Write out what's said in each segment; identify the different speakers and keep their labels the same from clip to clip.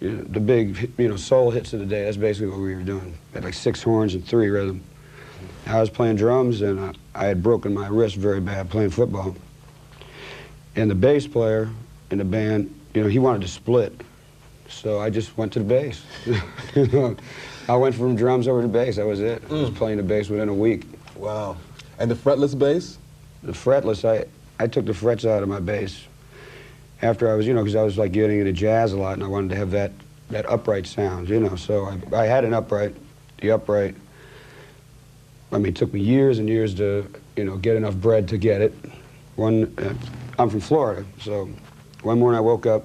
Speaker 1: the big, soul hits of the day. That's basically what we were doing. We had like 6 horns and 3 rhythm. I was playing drums, and I had broken my wrist very bad playing football. And the bass player in the band, he wanted to split. So I just went to the bass. I went from drums over to bass. That was it. I was playing the bass within a week.
Speaker 2: Wow. And the fretless bass?
Speaker 1: The fretless, I took the frets out of my bass. After I was, because I was like getting into jazz a lot, and I wanted to have that upright sound, So I had an upright. The upright, it took me years and years to, get enough bread to get it. I'm from Florida, so one morning I woke up,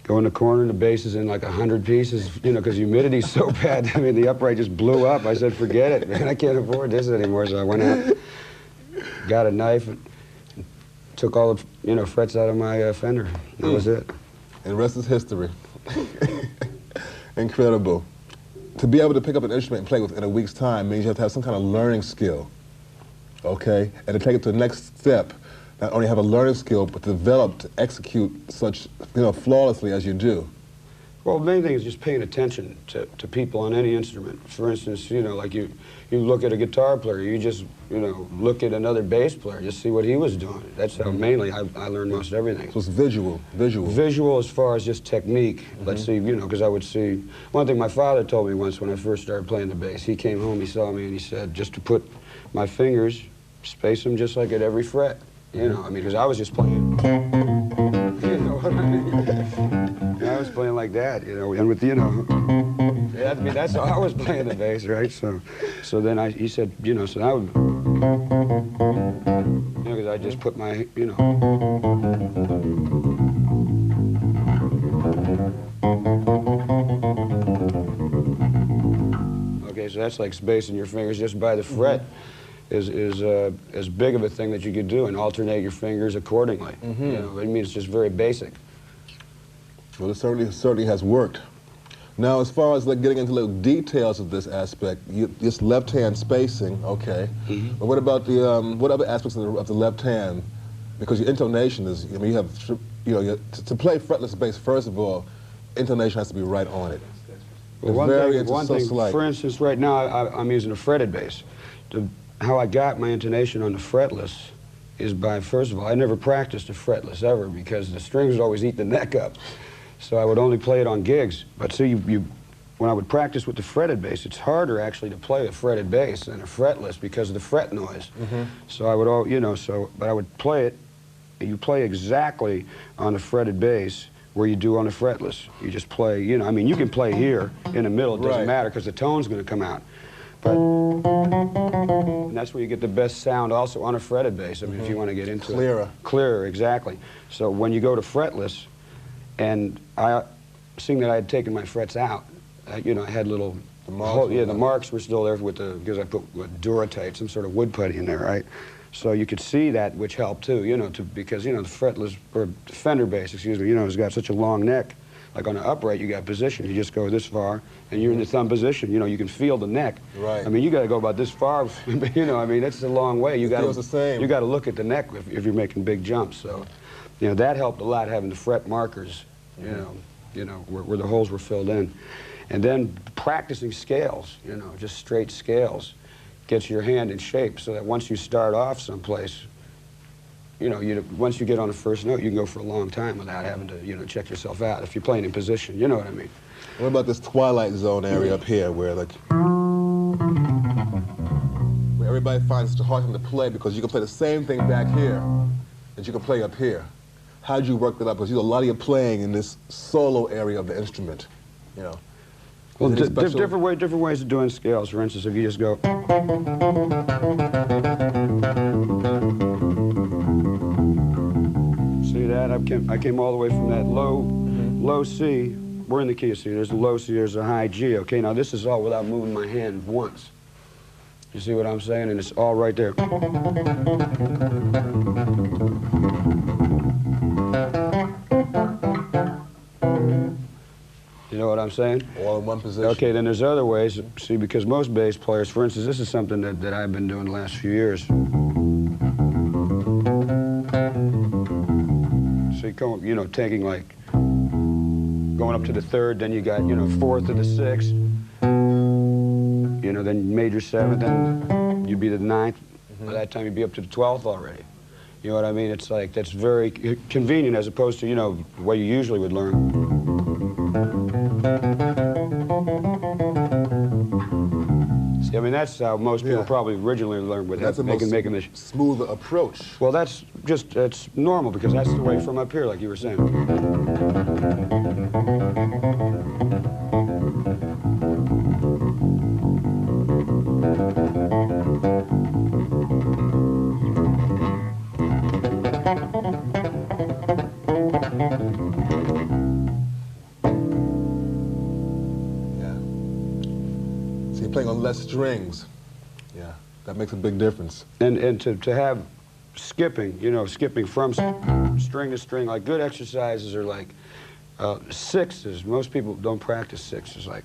Speaker 1: go in the corner, and the bass is in like 100 pieces, because humidity's so bad. The upright just blew up. I said, forget it, man, I can't afford this anymore. So I went out, got a knife, and took all the, frets out of my fender. That was it.
Speaker 2: And the rest is history. Incredible. To be able to pick up an instrument and play with in a week's time means you have to have some kind of learning skill, okay? And to take it to the next step, not only have a learning skill, but to develop, to execute such, flawlessly as you do.
Speaker 1: Well, the main thing is just paying attention to people on any instrument. For instance, like you look at a guitar player, you just, look at another bass player, just see what he was doing. That's how mainly I learned most everything.
Speaker 2: So it's visual.
Speaker 1: Visual as far as just technique. Let's see, because I would see, one thing my father told me once when I first started playing the bass, he came home, he saw me, and he said, just to put my fingers, space them just like at every fret. Because I was just playing. You know what I mean? I was playing like that, and with, that's how I was playing the bass, right? So then he said, so I would, because I just put my, Okay, so that's like spacing your fingers just by the fret. Is as big of a thing that you could do, and alternate your fingers accordingly. It's just very basic.
Speaker 2: Well, it certainly has worked. Now, as far as like getting into little details of this aspect, this left-hand spacing, okay. But what about the what other aspects of the left hand? Because your intonation is, you have, to play fretless bass. First of all, intonation has to be right on it.
Speaker 1: Well, one thing, for instance, right now I'm using a fretted bass. How I got my intonation on the fretless is by, first of all, I never practiced the fretless ever because the strings would always eat the neck up. So I would only play it on gigs. But see, when I would practice with the fretted bass, it's harder actually to play a fretted bass than a fretless because of the fret noise. So I would, but I would play it, you play exactly on the fretted bass where you do on the fretless. You just play, you can play here in the middle, it doesn't matter because the tone's going to come out. And that's where you get the best sound also on a fretted bass, if you want to get into it. Clearer, exactly. So when you go to fretless, and seeing that I had taken my frets out, I had little, the marks were still there because I put Duratite, some sort of wood putty in there, right? So you could see that, which helped too, because, the fretless, or fender bass, has got such a long neck. Like on an upright, you got position. You just go this far, and you're in the thumb position. You can feel the neck.
Speaker 2: Right.
Speaker 1: You got to go about this far. That's a long way. You got to look at the neck if you're making big jumps. So, that helped a lot having the fret markers. Where the holes were filled in, and then practicing scales. Just straight scales, gets your hand in shape so that once you start off someplace. Once you get on the first note, you can go for a long time without having to, check yourself out if you're playing in position. You know what I mean?
Speaker 2: What about this twilight zone area up here where everybody finds it hard to play because you can play the same thing back here that you can play up here? How'd you work that up? Because a lot of you playing in this solo area of the instrument,
Speaker 1: Well, different ways of doing scales. For instance, if you just go. See that? I came all the way from that low C. We're in the key of C. There's a low C, there's a high G. Okay, now this is all without moving my hand once. You see what I'm saying? And it's all right there. You know what I'm saying?
Speaker 2: All in one position.
Speaker 1: Okay, then there's other ways. See, because most bass players, for instance, this is something that I've been doing the last few years. See, taking like going up to the third, then you got, you know, fourth to the sixth, you know, then major seventh, then you'd be to the ninth. By that time, you'd be up to the 12th already. You know what I mean? It's like, that's very convenient as opposed to, you know, the way you usually would learn. See, I mean, that's how most people probably originally learned with
Speaker 2: that's
Speaker 1: making
Speaker 2: the smoother approach.
Speaker 1: Well, that's just, it's normal because that's the way from up here, like you were saying.
Speaker 2: So you're playing on less strings. Yeah, that makes a big difference.
Speaker 1: And to have skipping, you know, skipping from string to string, like good exercises are like sixes. Most people don't practice sixes, like.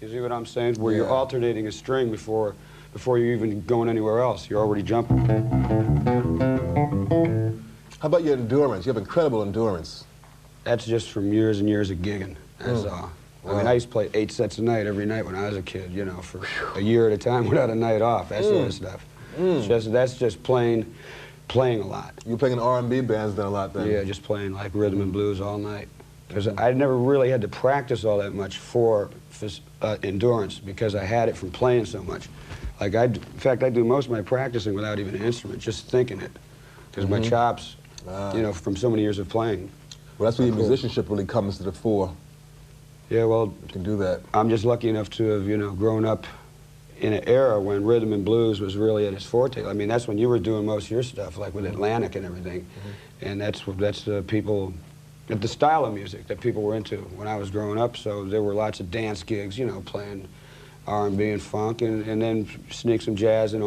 Speaker 1: You see what I'm saying? Where you're alternating a string before you're even going anywhere else. You're already jumping.
Speaker 2: How about your endurance? You have incredible endurance.
Speaker 1: That's just from years and years of gigging. That's all. I mean, I used to play 8 sets a night every night when I was a kid, you know, for a year at a time without a night off, that sort of stuff. That's just playing a lot.
Speaker 2: You're playing in R&B bands then a lot then?
Speaker 1: Yeah, just playing like rhythm and blues all night. Because I never really had to practice all that much for endurance because I had it from playing so much. Like in fact, I do most of my practicing without even an instrument, just thinking it. Because my chops, you know, from so many years of playing.
Speaker 2: Well, that's where your musicianship really comes to the fore.
Speaker 1: Yeah, well,
Speaker 2: you can do that.
Speaker 1: I'm just lucky enough to have, you know, grown up in an era when rhythm and blues was really at its forte. I mean, that's when you were doing most of your stuff, like with Atlantic and everything. And that's the people, the style of music that people were into when I was growing up. So there were lots of dance gigs, you know, playing R&B and funk, and then sneak some jazz in